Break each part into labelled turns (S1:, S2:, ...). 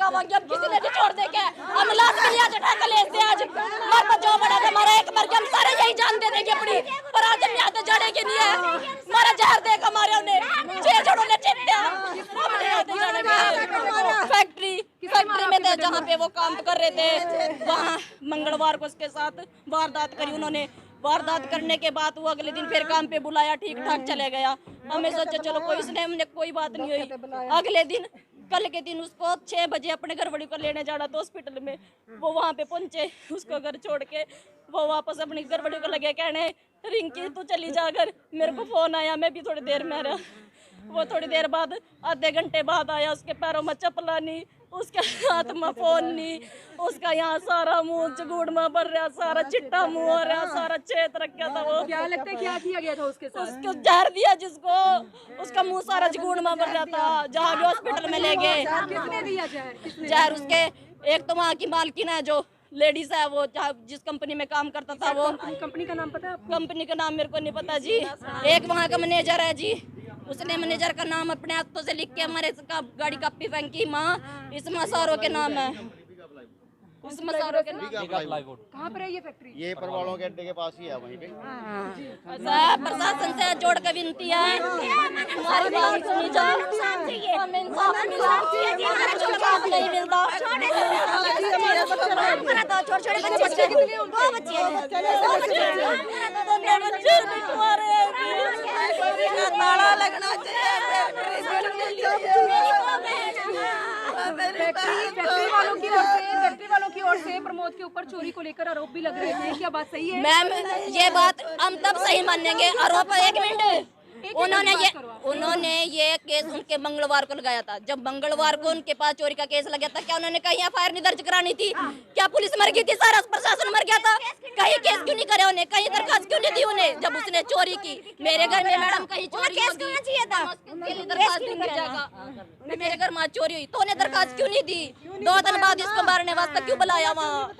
S1: आवांगे, हम किसी ने नहीं छोड़ देंगे। हम लाश के लिए चढ़ा के लेते आज हमारे पास जो बड़ा था हमारा एक मर गया, हम सारे यही जान दे देंगे अपनी, पर आज हम यहाँ तो जड़ेंगे नहीं है। हमारा जहर देख हमारे उन्हें 6 जड़ों ने चित्ते हमने यहाँ तो जड़ेंगे। फैक्ट्री में थे जहाँ पे वो काम कर रहे थे, वहाँ मंगलवार को उसके साथ वारदात करी उन्होंने। वारदात करने के बाद वो अगले दिन फिर काम पे बुलाया, ठीक ठाक चले गया। हमें सोचा चलो कोई इसने हमने कोई बात नहीं हुई। अगले दिन कल के दिन उसको 6 बजे अपने घरवाली को लेने जाना था हॉस्पिटल में। वो वहाँ पे पहुंचे, उसको घर छोड़ के वो वापस अपनी घरवाली को लगे कहने रिंकी तू चली जा घर, मेरे को फोन आया, मैं भी थोड़ी देर में रहा। वो थोड़ी देर बाद आधे घंटे बाद आया, उसके पैरों में चप्पला नहीं, उसके हाथ में फोन नहीं, उसका यहाँ सारा मुंह चगुड़ में भर रहा, सारा चिट्टा मुंह हो रहा, सारा चेत रखा था। वो
S2: क्या लगता है क्या किया गया था उसके साथ?
S1: उसको जहर दिया जिसको, उसका मुंह सारा चगुड़ में भर रहा था। जहाँ भी हॉस्पिटल में ले गए।
S2: किसने दिया जहर?
S1: जहर उसके एक तो वहाँ की मालकिन है जो लेडीज है, वो जिस कंपनी में काम करता था। वो
S2: कंपनी का नाम पता है आपको?
S1: कंपनी का नाम मेरे को नहीं पता जी। एक वहाँ का मैनेजर है जी, उसने मैनेजर का नाम अपने हाथों से लिख के हमारे गाड़ी कापी फेंकी। माँ इस मसारों के नाम है, उस मसारों के नाम।
S2: कहाँ पर है ये फैक्ट्री?
S3: ये परवालों के अड्डे के पास ही है, वहीं पे।
S1: प्रशासन से जोड़ कर विनती है, हमारी बात सुनी जाए, हमें इंसाफ नहीं मिलता।
S4: ताला लगना चाहिए।
S2: फैक्ट्री वालों की ओर से प्रमोद के ऊपर चोरी को लेकर आरोप भी लग रहे थे, क्या बात सही है?
S1: मैम ये बात हम तब सही मानेंगे। आरोप एक मिनट, उन्होंने ये केस उनके मंगलवार को लगाया था। जब मंगलवार को उनके पास चोरी का केस लगा था, क्या उन्होंने कहीं एफआईआर नहीं दर्ज करानी थी? क्या पुलिस मर गई थी? सारा प्रशासन मर गया था? कहीं केस क्यों नहीं करे उन्हें? कहीं दरखास्त क्यों नहीं दी उन्हें? जब उसने चोरी की मेरे घर में, मैडम कहीं चोरी चाहिए था, दरखास्त नहीं कर जाएगा। मेरे घर में चोरी हुई तो उन्हें दरखास्त क्यों नहीं दी? 2 दिन बाद इसको मारने वास्ते क्यों बुलाया वहाँ?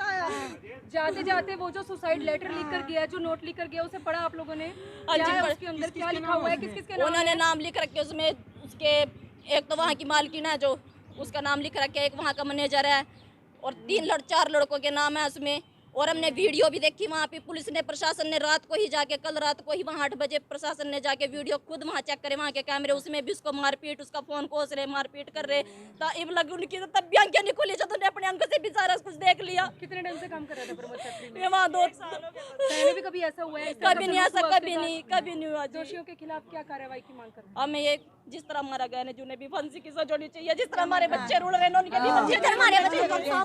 S2: जाते जाते वो जो सुसाइड लेटर लिख कर गया, जो नोट लिख कर गया, उसे पढ़ा आप लोगों ने? क्या है उसके अंदर, क्या लिखा हुआ है, किस किस के नाम?
S1: उन्होंने नाम लिख रखे उसमें, उसके एक तो वहाँ की मालकिन है जो, उसका नाम लिख रखे, एक वहाँ का मैनेजर है और 4 लड़कों के नाम है उसमें। और हमने वीडियो भी देखी वहाँ पे, पुलिस ने, प्रशासन ने रात को ही जाके, कल रात को ही वहाँ 8 बजे प्रशासन ने जाके वीडियो खुद वहाँ चेक करे, वहाँ के कैमरे, उसमें भी उसको मारपीट, उसका फोन कोस रहे, मारपीट कर रहे। तब लग उनकी तो तब भी आंखें नहीं खुली जब उन्हें अपने अंक से भी सारा कुछ देख लिया।
S2: कितने टाइम से काम कर रहा था प्रमोद फैक्ट्री में?
S1: ये वहाँ 2 साल
S2: पहले भी कभी ऐसा हुआ है?
S1: कभी नहीं ऐसा, कभी नहीं हुआ।
S2: दोषियों के खिलाफ क्या कार्रवाई की मांग कर?
S1: हमें ये जिस तरह हमारा गया है, जिन्हें भी फांसी की सजा होनी चाहिए, जिस तरह हमारे बच्चे रुड़ रहे हैं उनके भी बच्चे, हमारे बच्चे रुड़ गए ना,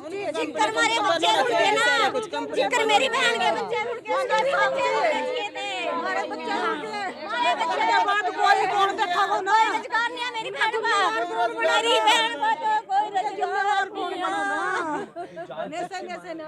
S1: जिनकर मेरी बहन के बच्चे रुड़ गए, उसके भी बच्चे रुड़ने चाहिए थे। हमारे बच्चे रुड़ गए, हमारे बच्चे के बाद कोई कौन देखा वो ना, रोजगार नहीं है मेरी बहन का, मेरी बहन को तो कोई रोजगार नहीं है। नैसे ना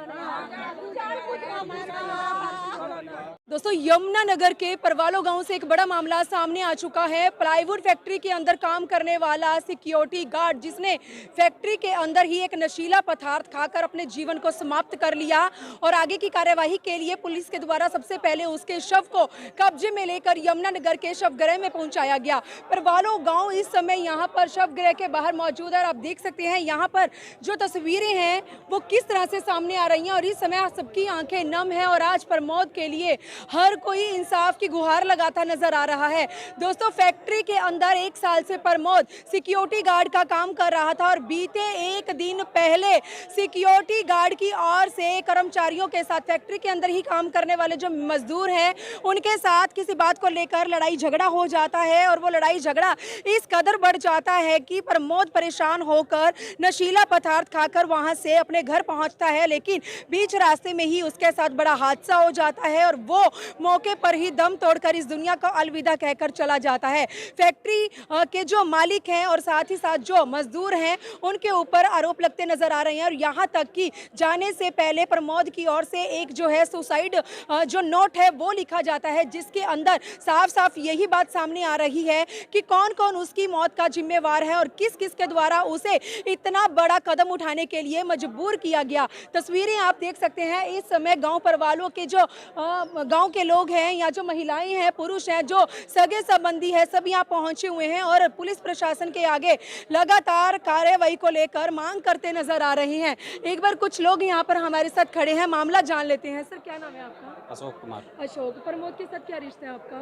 S2: दोस्तों, यमुनानगर के परवालो गांव से एक बड़ा मामला सामने आ चुका है। प्लाईवुड फैक्ट्री के अंदर काम करने वाला सिक्योरिटी गार्ड, जिसने फैक्ट्री के अंदर ही एक नशीला पदार्थ खाकर अपने जीवन को समाप्त कर लिया और आगे की कार्यवाही के लिए पुलिस के द्वारा सबसे पहले उसके शव को कब्जे में लेकर यमुनानगर के शवगृह में पहुंचाया गया। परवालो गांव इस समय यहां पर शवगृह के बाहर मौजूद है और आप देख सकते हैं यहां पर जो तस्वीरें हैं वो किस तरह से सामने आ रही हैं और इस समय सबकी आंखें नम है और आज प्रमोद के लिए हर कोई इंसाफ की गुहार लगाता नजर आ रहा है। दोस्तों, फैक्ट्री के अंदर 1 साल से प्रमोद सिक्योरिटी गार्ड का काम कर रहा था और बीते 1 दिन पहले सिक्योरिटी गार्ड की ओर से कर्मचारियों के साथ, फैक्ट्री के अंदर ही काम करने वाले जो मजदूर हैं उनके साथ किसी बात को लेकर लड़ाई झगड़ा हो जाता है और वो लड़ाई झगड़ा इस कदर बढ़ जाता है कि प्रमोद परेशान होकर नशीला पदार्थ खाकर वहां से अपने घर पहुंचता है, लेकिन बीच रास्ते में ही उसके साथ बड़ा हादसा हो जाता है और वो मौके पर ही दम तोड़कर इस दुनिया को अलविदा कहकर चला जाता है। फैक्ट्री के जो मालिक हैं और साथ ही साथ जो मजदूर हैं उनके ऊपर आरोप लगते नजर आ रहे हैं और यहाँ तक कि जाने से पहले प्रमोद की ओर से एक जो है सुसाइड जो नोट है वो लिखा जाता है, जिसके अंदर साफ साफ यही बात सामने आ रही है कि कौन कौन उसकी मौत का जिम्मेवार है और किस किस के द्वारा उसे इतना बड़ा कदम उठाने के लिए मजबूर किया किया गया। तस्वीरें आप देख सकते हैं, इस समय गांव परिवारों के जो गांव के लोग हैं या जो महिलाएं हैं, पुरुष हैं, जो सगे संबंधी है, सब यहाँ पहुंचे हुए हैं और पुलिस प्रशासन के आगे लगातार कार्यवाही को लेकर मांग करते नजर आ रहे हैं। एक बार कुछ लोग यहाँ पर हमारे साथ खड़े हैं, मामला जान लेते हैं। सर क्या नाम है आपका?
S5: अशोक कुमार।
S2: अशोक। प्रमोद के साथ क्या रिश्ता है आपका?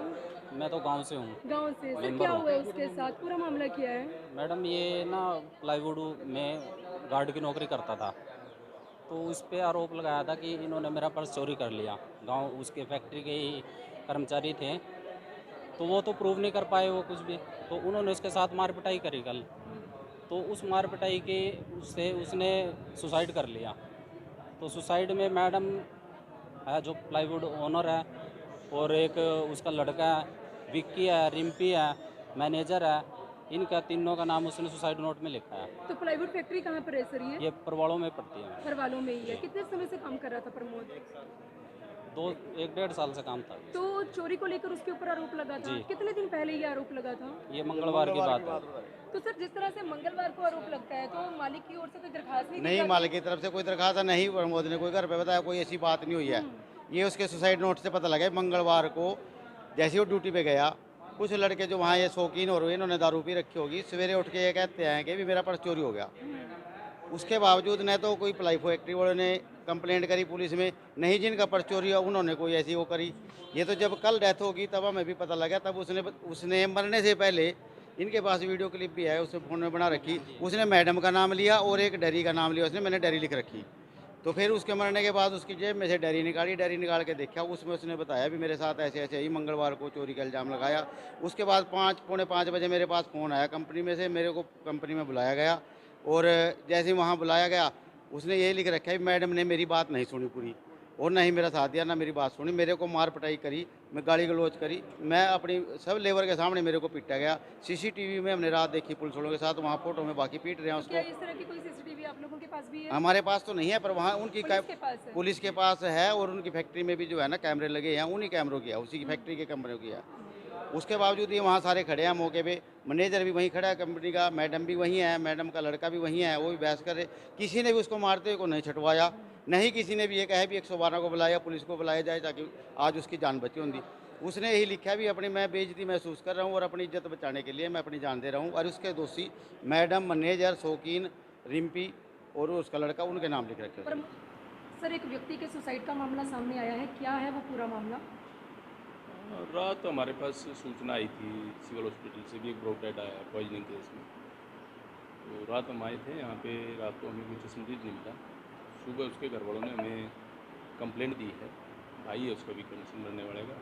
S5: मैं तो गांव से हूँ।
S2: गांव से। सर
S5: मेंबर
S2: क्या
S5: हूँ।
S2: हुआ है उसके साथ, पूरा मामला क्या है?
S5: मैडम ये ना प्लाईवुड में गार्ड की नौकरी करता था, तो उस पर आरोप लगाया था कि इन्होंने मेरा पर्स चोरी कर लिया। गांव उसके फैक्ट्री के ही कर्मचारी थे, तो वो तो प्रूव नहीं कर पाए वो कुछ भी, तो उन्होंने उसके साथ मार पिटाई करी कल। तो उस मार पिटाई के उससे उसने सुसाइड कर लिया। तो सुसाइड में मैडम है जो प्लाईवुड ओनर है, और एक उसका लड़का है विक्की है, रिम्पी है, मैनेजर है, इनका तीनों का नाम उसने सुसाइड नोट में लिखा है।
S2: तो प्लाईवुड फैक्ट्री कहाँ पर है सर?
S5: ये परवालों में पड़ती है।
S2: परवालों में ही है। कितने समय से काम कर रहा था प्रमोद?
S5: 1-1.5 साल से काम था।
S2: तो चोरी को लेकर उसके ऊपर आरोप लगा था।
S5: जी।
S2: कितने दिन पहले ये आरोप लगा था?
S5: ये मंगलवार की बात है।
S2: तो सर जिस तरह से मंगलवार को आरोप लगता है, तो मालिक की ओर से कोई दरखास्त नहीं?
S3: नहीं, मालिक की तरफ से कोई दरखास्त नहीं, प्रमोद ने कोई घर पे बताया, कोई ऐसी बात नहीं हुई है। ये उसके सुसाइड नोट से पता लगा। मंगलवार को जैसे वो ड्यूटी पे गया, कुछ लड़के जो वहाँ ये शौकीन हो रहे, इन्होंने दारू पी रखी होगी, सवेरे उठ के ये कहते हैं कि भी मेरा पर्स चोरी हो गया। उसके बावजूद न तो कोई प्लाई फैक्ट्री वालों ने कंप्लेंट करी पुलिस में, नहीं जिनका पर्स चोरी हुआ उन्होंने कोई ऐसी वो करी। ये तो जब कल डेथ होगी तब हमें भी पता लगा, तब उसने मरने से पहले, इनके पास वीडियो क्लिप भी है, उसने फ़ोन में बना रखी, उसने मैडम का नाम लिया और एक डैरी का नाम लिया, उसने मैंने डैरी लिख रखी। तो फिर उसके मरने के बाद उसकी जेब में से डैरी निकाली, डैरी निकाल के देखा, उसमें उसने बताया भी मेरे साथ ऐसे ऐसे ही मंगलवार को चोरी का इल्ज़ाम लगाया। उसके बाद 5-पौने 5 बजे मेरे पास फ़ोन आया कंपनी में से, मेरे को कंपनी में बुलाया गया, और जैसे ही वहाँ बुलाया गया उसने यही लिख रखा है मैडम ने मेरी बात नहीं सुनी पूरी, और ना ही मेरा साथ दिया, ना मेरी बात सुनी, मेरे को मार पिटाई करी, मैं गाली गलौज करी, मैं अपनी सब लेबर के सामने मेरे को पीटा गया। सीसीटीवी में हमने रात देखी पुलिस वालों के साथ, वहाँ फोटो में बाकी पीट रहे हैं उसको।
S2: क्या इस तरह की कोई सीसीटीवी आप लोगों के पास भी है?
S3: हमारे पास तो नहीं है, पर वहाँ उनकी
S2: पुलिस के पास है।
S3: और उनकी फैक्ट्री में भी जो है ना कैमरे लगे हैं, उन्हीं कैमरों की है, उसी की फैक्ट्री के कैमरों की है। उसके बावजूद ये वहाँ सारे खड़े हैं मौके पे, मैनेजर भी वहीं खड़ा है कंपनी का, मैडम भी वहीं है, मैडम का लड़का भी वहीं है, वो भी बहस कर रहे। किसी ने भी उसको मारते हुए को नहीं छुटवाया, नहीं किसी ने भी ये कहा भी 112 को बुलाया, पुलिस को बुलाया जाए ताकि आज उसकी जान बची होती। उसने यही लिखा भी अपनी मैं बेइज्जती महसूस कर रहा हूँ और अपनी इज्जत बचाने के लिए मैं अपनी जान दे रहा हूँ, और उसके दोषी मैडम, मैनेजर, शौकीन, रिम्पी और उसका लड़का, उनके नाम लिख रखे हैं।
S2: सर एक व्यक्ति के सुसाइड का मामला सामने आया है, क्या है वो पूरा मामला?
S6: रात हमारे पास सूचना आई थी सिविल हॉस्पिटल से भी, एक ब्रोड डेड आया पॉइजनिंग केस में। तो रात हम आए थे यहाँ पे, रात को हमें कुछ संदिग्ध नहीं मिला। सुबह उसके घर वालों ने हमें कंप्लेंट दी है, भाई है उसका भी कंसर्न रहने वाले का।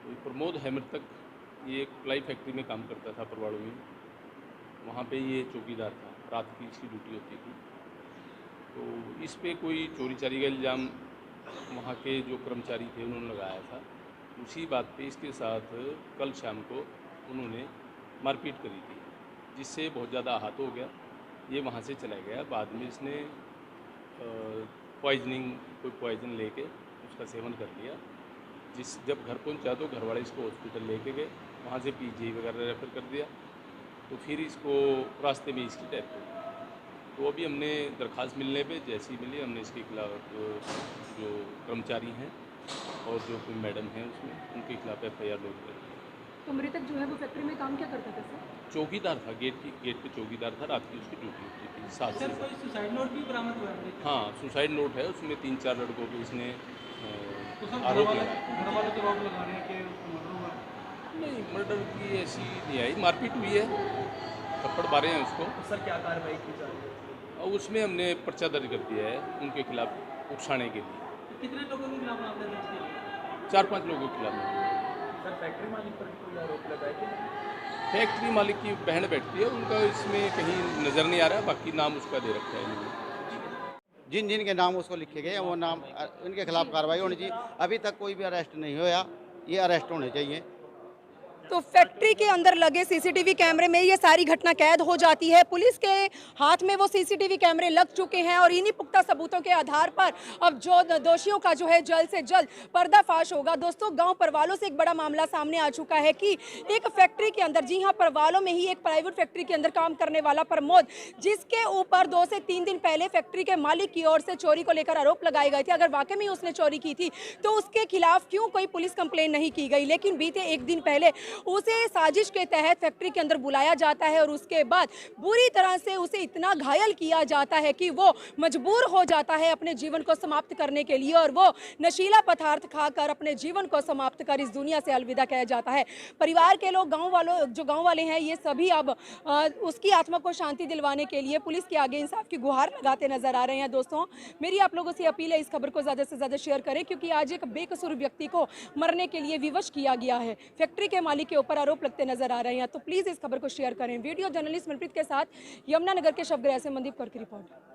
S6: तो प्रमोद है मृतक, ये एक प्लाई फैक्ट्री में काम करता था परवाड़ों में, वहाँ पे ये चौकीदार था, रात की इसकी ड्यूटी होती थी। तो इस पे कोई चोरी चारी का इल्ज़ाम वहाँ के जो कर्मचारी थे उन्होंने लगाया था। उसी बात पे इसके साथ कल शाम को उन्होंने मारपीट करी थी, जिससे बहुत ज़्यादा आहत हो गया। ये वहाँ से चला गया। बाद में इसने कोई पॉइजन लेके उसका सेवन कर लिया। जब घर पहुँचा तो घर वाले इसको हॉस्पिटल लेके गए, वहाँ से पीजी वगैरह रेफर कर दिया। तो फिर इसको रास्ते में इसकी डेथ हो गई। तो अभी हमने दरख्वास्त मिलने पे, जैसी मिली हमने इसके खिलाफ जो कर्मचारी हैं और जो कोई मैडम है उसमें, उनके खिलाफ FIR लॉन्च कर दी।
S2: तो मृतक जो है वो फैक्ट्री में काम क्या करता था सर?
S6: चौकीदार था, गेट पे चौकीदार था, रात की उसकी ड्यूटी होती थी 7 से।
S7: कोई सुसाइड नोट भी बरामद हुआ है?
S6: हाँ, सुसाइड नोट है, उसमें 3-4 लड़कों पे इसने
S7: तो सर
S6: आरोप
S7: घर
S6: लगाया।
S7: वाले तो आरोप लगा रहे हैं कि उसको मर्डर हुआ।
S6: नहीं, मर्डर की ऐसी नहीं आई, मारपीट हुई है, थप्पड़ मारे हैं उसको।
S7: तो सर क्या कार्रवाई की जा रही है?
S6: और उसमें हमने पर्चा दर्ज कर दिया है उनके खिलाफ उकसाने के लिए।
S7: तो कितने लोगों के खिलाफ मामला दर्ज किया?
S6: 4-5 लोगों के खिलाफ।
S7: सर फैक्ट्री मालिक पर कोई आरोप लगा है कि नहीं?
S6: फैक्ट्री मालिक की बहन बैठती है, उनका इसमें कहीं नज़र नहीं आ रहा, बाकी नाम उसका दे रखा है इन्होंने।
S3: जिन जिन के नाम उसको लिखे गए वो नाम, इनके खिलाफ कार्रवाई होनी चाहिए। अभी तक कोई भी अरेस्ट नहीं होया, ये अरेस्ट होने चाहिए।
S2: तो फैक्ट्री के अंदर लगे सीसीटीवी कैमरे में ये सारी घटना कैद हो जाती है। पुलिस के हाथ में वो सीसीटीवी कैमरे लग चुके हैं और इन्हीं पुख्ता सबूतों के आधार पर अब जो दोषियों का जो है जल्द से जल्द पर्दाफाश होगा। दोस्तों, गांव परवालों से एक बड़ा मामला सामने आ चुका है कि एक फैक्ट्री के अंदर, जी हां, परवालों में ही एक प्लाईवुड फैक्ट्री के अंदर काम करने वाला प्रमोद, जिसके ऊपर 2 से 3 दिन पहले फैक्ट्री के मालिक की ओर से चोरी को लेकर आरोप लगाए गए थे। अगर वाकई में उसने चोरी की थी तो उसके खिलाफ क्यों कोई पुलिस कंप्लेन नहीं की गई। लेकिन बीते एक दिन पहले उसे साजिश के तहत फैक्ट्री के अंदर बुलाया जाता है और उसके बाद बुरी तरह से उसे इतना घायल किया जाता है कि वो मजबूर हो जाता है अपने जीवन को समाप्त करने के लिए और वो नशीला पदार्थ खाकर अपने जीवन को समाप्त कर इस दुनिया से अलविदा कह जाता है। परिवार के लोग, गांव वाले हैं, ये सभी अब उसकी आत्मा को शांति दिलवाने के लिए पुलिस के आगे इंसाफ की गुहार लगाते नजर आ रहे हैं। दोस्तों, मेरी आप लोगों से अपील है, इस खबर को ज़्यादा से ज़्यादा शेयर करें, क्योंकि आज एक बेकसूर व्यक्ति को मरने के लिए विवश किया गया है। फैक्ट्री के मालिक के ऊपर आरोप लगते नजर आ रहे हैं। तो प्लीज़ इस खबर को शेयर करें। वीडियो जर्नलिस्ट मनप्रीत के साथ यमुनानगर के शवगृह से मनदीप कौर की रिपोर्ट।